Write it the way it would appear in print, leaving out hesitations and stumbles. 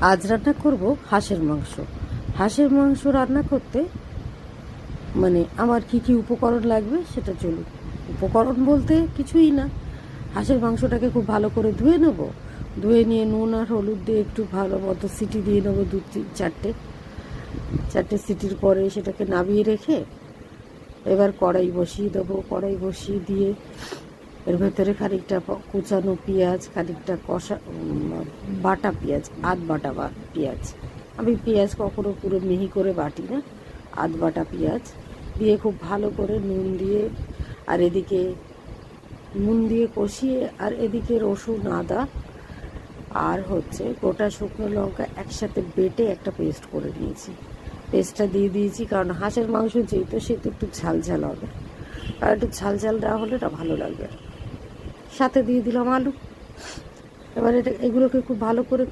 আজ রান্না করব হাঁসের মাংস। হাঁসের মাংস রান্না করতে আমার কি কি উপকরণ লাগবে সেটা চলুন। উপকরণ বলতে কিছুই না, হাঁসের মাংসটাকে খুব ভালো করে ধুয়ে নেব। ধুয়ে নিয়ে নুন আর হলুদ দিয়ে একটু ভালো মতো সিটি দিয়ে নেবো, দু তিন চারটে সিটির পরে সেটাকে নামিয়ে রেখে এবার কড়াই বসিয়ে দেবো। কড়াই বসিয়ে দিয়ে এর ভেতরে খানিকটা কুচানো পেঁয়াজ, খানিকটা কষা বাটা পেঁয়াজ, বাটা পেঁয়াজ, আমি পেঁয়াজ কখনো পুরো মিহি করে বাটি না, বাটা পেঁয়াজ দিয়ে খুব ভালো করে নুন দিয়ে আর এদিকে নুন দিয়ে কষিয়ে আর এদিকে রসুন, আদা আর গোটা শুকনো লঙ্কা একসাথে বেটে একটা পেস্ট করে নিয়েছি। পেস্টটা দিয়ে দিয়েছি কারণ হাঁসের মাংস যেহেতু সেহেতু একটু ঝাল ঝাল হবে, আর একটু ঝাল ঝাল দেওয়া হলে এটা ভালো লাগবে। সাথে দিয়ে দিলাম আলু। এবার এগুলোকে খুব ভালো করে